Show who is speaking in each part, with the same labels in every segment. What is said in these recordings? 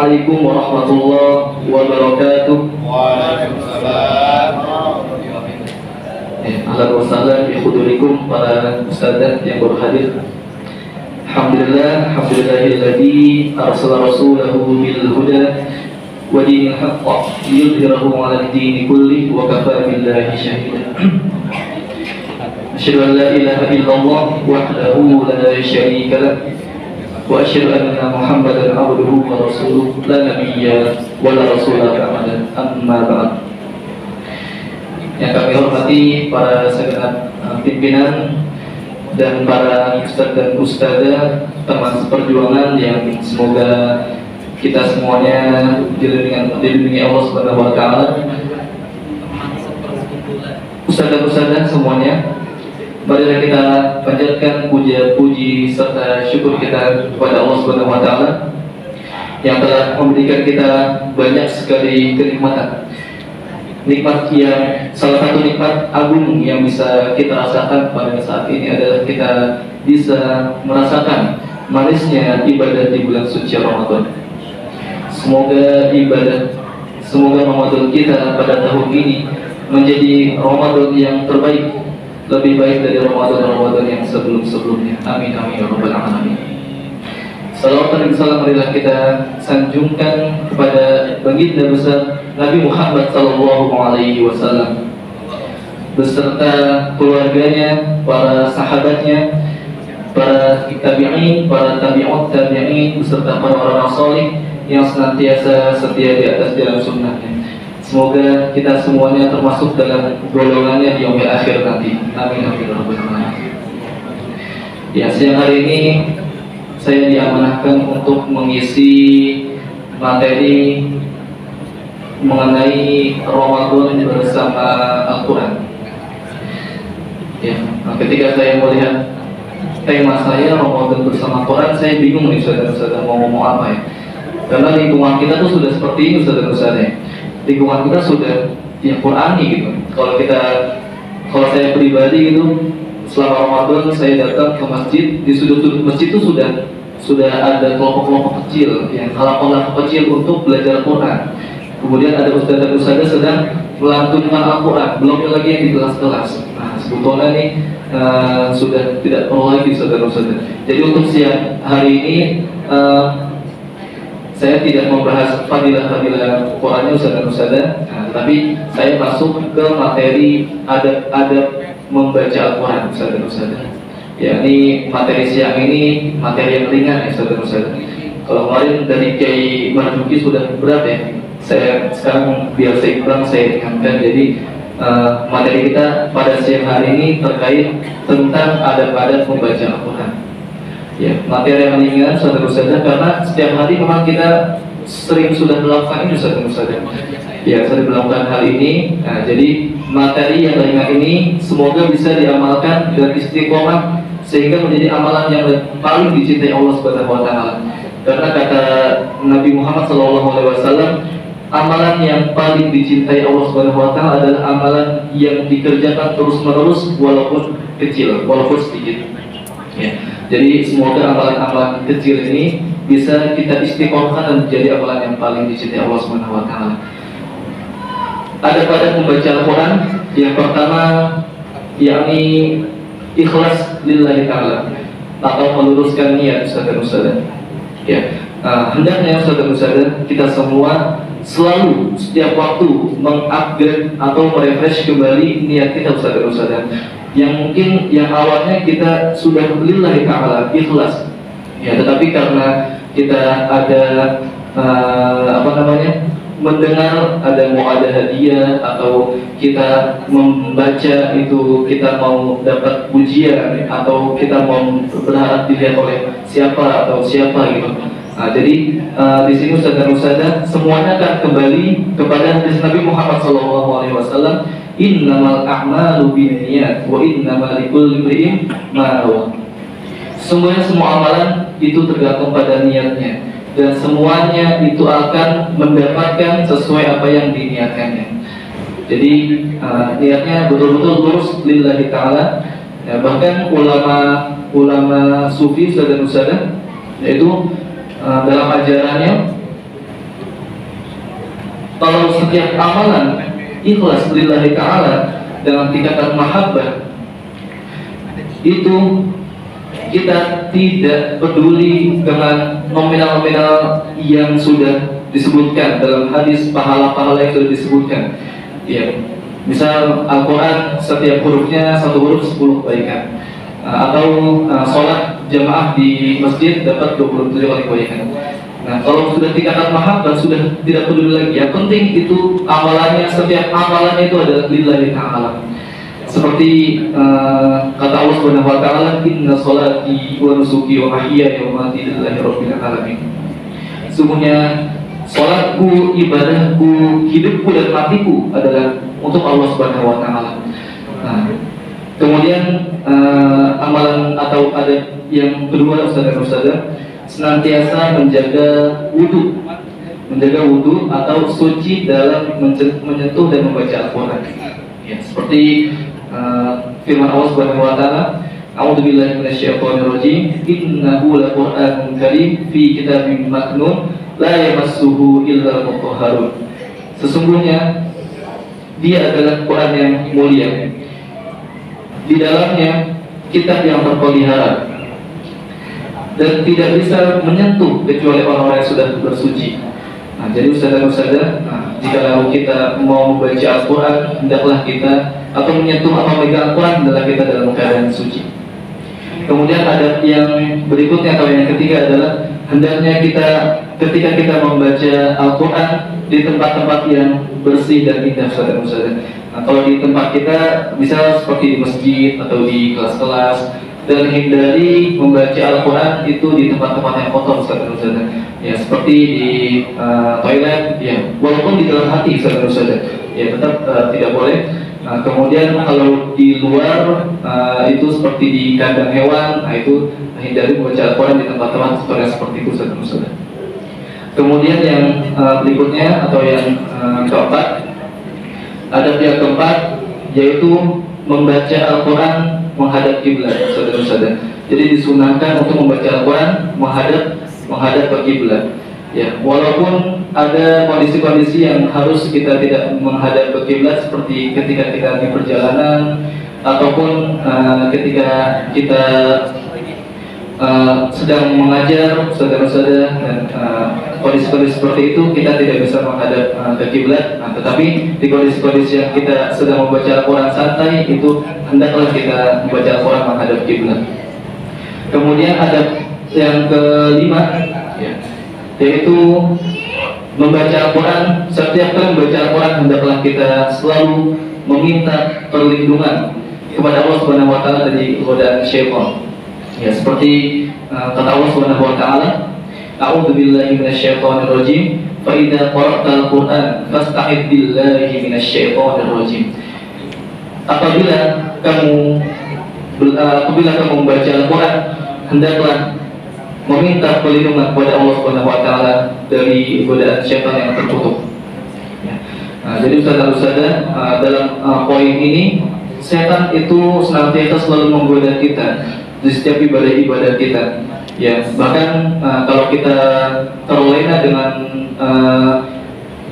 Speaker 1: Assalamualaikum warahmatullahi wabarakatuh.
Speaker 2: Waalaikumsalam.
Speaker 1: Ahlan wa sahlan bi hudurikum para ustadzah yang baru hadir. Alhamdulillahilladzi arsala rasulahu bil huda wa dinil haqq liyudhhirahu 'ala ad-din kullihi wa kafaa billahi shahida. Asyhadu an la ilaha illallah wahdahu la syarika lah wa asyhadu anna Muhammadan 'abduhu wa rasuluhu la nabiyya wa la rasula ba'da, amma ba'd. Yang kami hormati para segenap pimpinan dan para ustadz dan ustadzah teman seperjuangan yang semoga kita semuanya dilindungi Allah Subhanahu wa taala. Ustadz dan ustadzah semuanya, marilah kita panjatkan puji serta syukur kita kepada Allah Subhanahu wa taala yang telah memberikan kita banyak sekali kenikmatan. Nikmat yang salah satu nikmat agung yang bisa kita rasakan pada saat ini adalah kita bisa merasakan manisnya ibadah di bulan suci Ramadan. Semoga Ramadan kita pada tahun ini menjadi Ramadan yang terbaik, lebih baik dari Ramadan yang sebelum-sebelumnya. Amin amin ya rabbal alamin. Salawat dan salam marilah kita sanjungkan kepada baginda besar Nabi Muhammad sallallahu alaihi wasallam beserta keluarganya, para sahabatnya, para tabi'in, para tabi'ut tabi'in beserta para orang saleh yang senantiasa setia di atas jalan sunnahnya. Semoga kita semuanya termasuk dalam golongannya di yaumil akhir nanti. Amin amin ya rabbal alamin. Ya, siang hari ini saya diamanahkan untuk mengisi materi mengenai Ramadan bersama Al-Quran. Ya, ketika saya melihat tema saya Ramadan bersama Al-Quran, saya bingung nih saudara-saudara mau ngomong apa ya. Karena lingkungan kita tuh sudah seperti ini saudara-saudara. Lingkungan kita sudah yang Qurani gitu. Kalau saya pribadi gitu, selama Ramadan saya datang ke masjid, di sudut-sudut masjid itu sudah ada kelompok-kelompok kecil yang kelompok kecil untuk belajar Quran. Kemudian ada ustadz-ustadz sedang melantunkan Al-Quran, belum lagi yang di kelas-kelas. Nah, sebetulnya nih sudah tidak perlu lagi saudara-saudara. Jadi untuk siang hari ini saya tidak membahas fadilah-fadilah Qurannya ustadz-ustadz, tapi saya masuk ke materi adab membaca Al-Quran ustadz-ustadz. Ya, ini materi siang ini materi yang ringan ya saudara-saudara. Kalau kemarin dari Kiai Marzuki sudah berat ya, saya sekarang biar seimbang saya ringankan. Jadi materi kita pada siang hari ini terkait tentang adab-adab membaca Al-Quran. Ya, materi yang ringan saudara-saudara karena setiap hari memang kita sering sudah melakukan ini saudara-saudara. Ya, saya melakukan hal ini. Nah, jadi materi yang ringan ini semoga bisa diamalkan dan istiqomah sehingga menjadi amalan yang paling dicintai Allah Subhanahu wa taala. Karena kata Nabi Muhammad SAW, amalan yang paling dicintai Allah Subhanahu wa taala adalah amalan yang dikerjakan terus-menerus walaupun kecil, walaupun sedikit. Ya. Jadi semoga amalan-amalan kecil ini bisa kita istiqomahkan dan menjadi amalan yang paling dicintai Allah Subhanahu wa taala. Ada pada membaca Al-Quran yang pertama yakni ikhlas lillahi ta'ala atau meluruskan niat saudara-saudara. Ya, hendaknya saudara-saudara kita semua selalu setiap waktu mengupgrade atau merefresh kembali niat kita saudara-saudara. Yang mungkin yang awalnya kita sudah lillahi ta'ala ikhlas, ya, tetapi karena kita ada mendengar mau ada hadiah atau kita membaca itu kita mau dapat pujian atau kita mau berharap dilihat oleh siapa gitu. Nah, jadi di sini ustadz-ustadzah semuanya akan kembali kepada hadis Nabi Muhammad SAW. Innamal a'malu binniyat wa innamal likulli imri'in ma nawa. Semua amalan itu tergantung pada niatnya, dan semuanya itu akan mendapatkan sesuai apa yang diniatkannya. Jadi niatnya betul-betul lurus lillahi ta'ala. Ya, bahkan ulama sufi ustadz-ustadzah yaitu dalam ajarannya kalau setiap amalan ikhlas lillahi ta'ala dengan tingkatan mahabbah, itu kita tidak peduli dengan nominal-nominal yang sudah disebutkan dalam hadis, pahala-pahala yang sudah disebutkan. Ya, misal Al-Quran setiap hurufnya 1 huruf 10 kebaikan, atau sholat jamaah di masjid dapat 27 kali kebaikan. Nah, kalau sudah tingkatan mahabbah sudah tidak peduli lagi. Yang penting itu amalannya, setiap amalannya itu adalah lillahi ta'ala. Seperti kata Allah Subhanahu wa taala, inna sholati wa nusuki wa mahyaya wa mamati lillahi rabbil alamin. Sungguhnya salatku, ibadahku, hidupku dan matiku adalah untuk Allah Subhanahu wa taala. Nah, kemudian amalan atau ada yang kedua, Ustaz dan Ustazah, senantiasa menjaga wudu atau suci dalam menyentuh dan membaca Al-Quran. Ya, seperti firman Allah Subhanahu wa taala, a'udzubillahi minasyaitonir rajim, innahu laqur'anun karim fi kitabim maknun la yamassuhu illa mutahharun. Sesungguhnya dia adalah Quran yang mulia, di dalamnya kitab yang terpelihara dan tidak bisa menyentuh kecuali orang-orang yang sudah bersuci. Nah, jadi Ustaz dan Ustazah, jika kita mau membaca Al-Quran, hendaklah kita atau menyentuh atau memegang Al-Quran, hendaklah kita dalam keadaan suci. Kemudian ada yang berikutnya atau yang ketiga adalah hendaknya kita ketika kita membaca Al-Quran di tempat-tempat yang bersih dan indah, Ustaz dan Ustazah. Nah, kalau di tempat kita, misal seperti di masjid atau di kelas-kelas, dan hindari membaca Al-Quran itu di tempat-tempat yang kotor, Ustaz dan Ustazah. Ya, seperti di toilet, ya, walaupun di dalam hati, Ustaz dan Ustazah, ya tetap tidak boleh. Kemudian kalau di luar itu seperti di kandang hewan, itu hindari membaca Al-Quran di tempat-tempat seperti itu, Ustaz dan Ustazah. Kemudian yang berikutnya atau yang keempat, adab yang keempat yaitu membaca Al-Quran menghadap kiblat, saudara-saudara. Jadi disunahkan untuk membaca Al-Quran menghadap ke kiblat. Ya, walaupun ada kondisi-kondisi yang harus kita tidak menghadap ke kiblat, seperti ketika kita di perjalanan ataupun ketika kita sedang mengajar, saudara-saudara, dan kondisi-kondisi seperti itu kita tidak bisa menghadap ke kiblat. Tetapi di kondisi-kondisi yang kita sedang membaca Al-Quran santai, itu hendaklah kita membaca Al-Quran menghadap kiblat. Kemudian ada yang kelima, ya, yaitu membaca Al-Quran. Setiap kali membaca Al-Quran hendaklah kita selalu meminta perlindungan kepada Allah Subhanahu wa taala dari godaan syaitan. Ya, seperti kata Allah Subhanahu wa taala, a'udzubillahi minasyaitonir rajim, fa idza qara'tal Qur'an fasta'id billahi minasyaitonir rajim. Apabila kamu membaca Al-Quran, hendaklah meminta perlindungan kepada Allah Subhanahu wa taala dari godaan syaitan yang tertutup. Ya. Jadi Ustaz dan Ustazah, dalam poin ini, setan itu senantiasa selalu menggoda kita di setiap ibadah-ibadah kita. Ya, bahkan kalau kita terlena dengan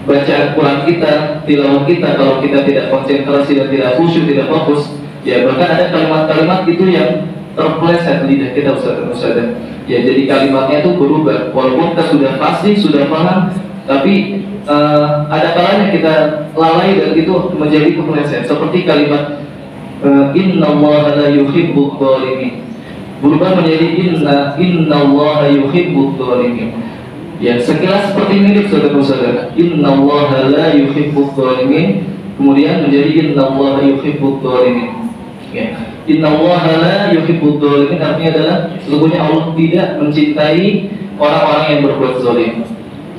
Speaker 1: bacaan Quran kita, tilawah kita, kalau kita tidak konsentrasi dan tidak khusyuk, tidak fokus, ya bahkan ada kalimat-kalimat itu yang terpeleset lidah kita, Ustaz dan Ustazah. Ya, jadi kalimatnya itu berubah, walaupun kita sudah pasti, sudah paham, tapi ada kalanya kita lalai dan itu menjadi kepeleset. Seperti kalimat innallaha la yuhibbudz dzalimin, berubah menjadi innallaha yuhibbudz dzalimin. Ya, sekilas seperti mirip, saudara-saudara. Innallaha la yuhibbudz dzalimin, kemudian menjadi innallaha yuhibbudz dzalimin. Ya, innallaha la yuhibbudz dzalimin artinya adalah sesungguhnya Allah tidak mencintai orang-orang yang berbuat zalim.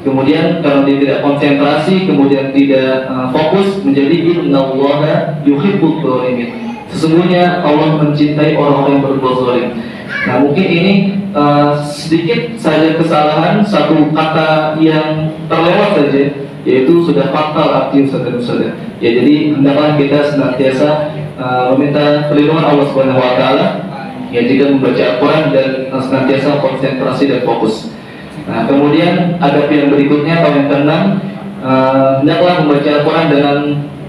Speaker 1: Kemudian kalau dia tidak konsentrasi, kemudian tidak fokus, menjadi innallaha yuhibbudz dzalimin. Sesungguhnya Allah mencintai orang-orang yang berbuat zalim. Nah, mungkin ini sedikit saja kesalahan, satu kata yang terlewat saja, yaitu sudah fatal arti, saudara-saudara. Ya, jadi hendaklah kita senantiasa meminta perlindungan Allah Subhanahu wa taala, ya, jika membaca Al-Quran dan senantiasa konsentrasi dan fokus. Nah, kemudian adab yang berikutnya atau yang keenam, hendaklah membaca Al-Quran dengan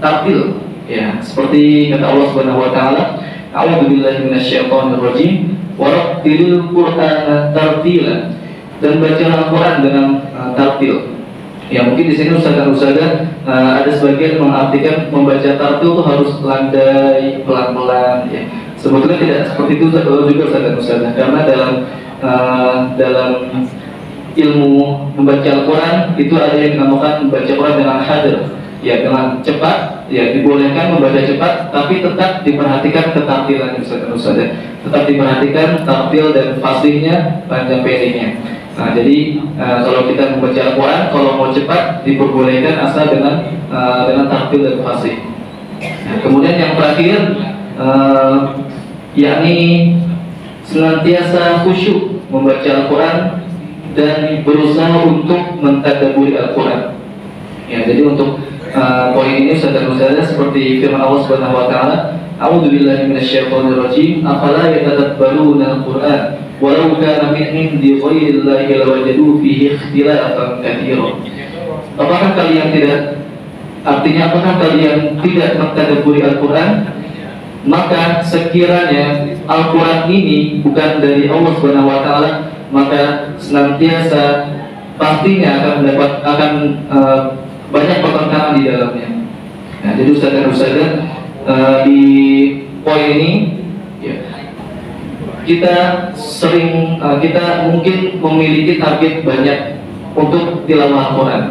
Speaker 1: tartil, ya, seperti kata Allah Subhanahu wa taala, a'udzubillahi minasyaitonirrajim warattilil Qur'ana tartila, dan baca Al-Quran dengan tartil. Ya, mungkin di sini ustazah ada sebagian mengartikan membaca tartil itu harus landai, pelan-pelan, ya. Sebetulnya tidak seperti itu juga ustazah, karena dalam ilmu membaca Al-Quran itu ada yang dinamakan membaca Quran dengan hadir, ya, dengan cepat, ya, dibolehkan membaca cepat, tapi tetap diperhatikan ketartilan ustazah, tetap diperhatikan tartil dan fasihnya, panjang pendeknya. Nah, jadi kalau kita membaca Al-Quran, kalau mau cepat diperbolehkan asal dengan tartil dan fasih. Nah, kemudian yang terakhir, yakni senantiasa khusyuk membaca Al-Quran dan berusaha untuk mentadabburi Al-Quran. Ya, jadi untuk poin ini saudara-saudara seperti firman Allah Subhanahu wa taala, a'udzubillahi minasyaitonirrajim, afala yatadabbaruna Al-Quran walau kana min indi ghairillahi lawajadu fihi ikhtilafan katsiran. Apakah kalian tidak mentadabburi Al-Quran? Maka sekiranya Al-Quran ini bukan dari Allah Subhanahu wa taala, maka senantiasa pastinya akan banyak pertentangan di dalamnya. Nah, jadi ustazah di poin ini, ya, kita mungkin memiliki target banyak untuk tilawah Al-Quran,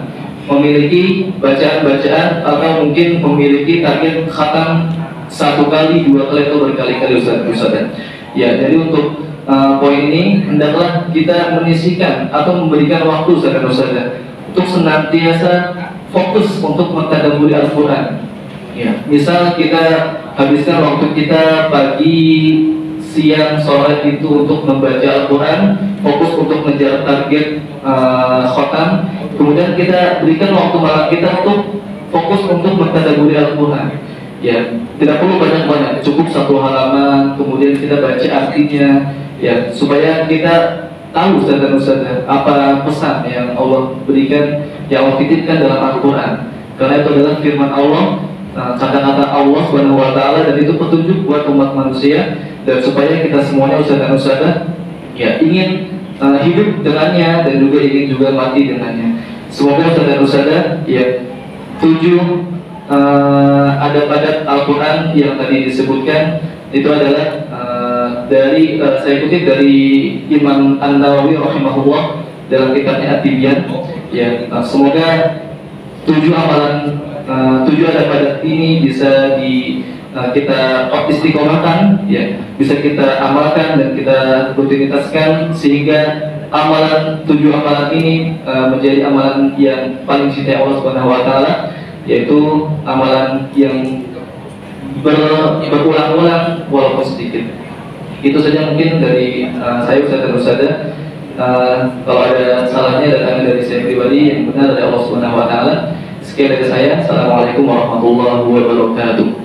Speaker 1: memiliki bacaan-bacaan, atau mungkin memiliki target khatam 1 kali, 2 kali, atau berkali-kali ustazah. Ya, jadi untuk poin ini hendaklah kita menyisihkan atau memberikan waktu ustazah untuk senantiasa fokus untuk mentadabburi Al-Quran. Ya, misal kita habiskan waktu kita pagi, siang, sore itu untuk membaca Al-Quran, fokus untuk mengejar target khatam. Kemudian kita berikan waktu malam kita untuk fokus untuk mentadabburi Al-Quran. Ya, tidak perlu banyak-banyak, cukup 1 halaman, kemudian kita baca artinya, ya, supaya kita tahu ustazah apa pesan yang Allah berikan, yang Allah titipkan dalam Al-Quran. Karena itu adalah firman Allah, kata-kata Allah Subhanahu wa taala, dan itu petunjuk buat umat manusia, dan supaya kita semuanya ustazah ya ingin hidup dengannya dan juga ingin juga mati dengannya. Semoga ustazah ya 7 adab-adab Al-Quran yang tadi disebutkan itu adalah saya kutip dari Imam An-Nawawi rahimahullah dalam kitabnya At-Tibyan. Ya, semoga 7 adab-adab ini bisa kita istiqomahkan, ya, bisa kita amalkan dan kita rutinitaskan sehingga 7 amalan ini menjadi amalan yang paling dicintai Allah Subhanahu wa taala, yaitu amalan yang berulang-ulang walaupun sedikit. Itu saja mungkin dari saya ustazah. Kalau ada salahnya datang dari saya pribadi, yang benar dari Allah Subhanahu wa taala. Sekian dari saya. Assalamualaikum warahmatullahi wabarakatuh.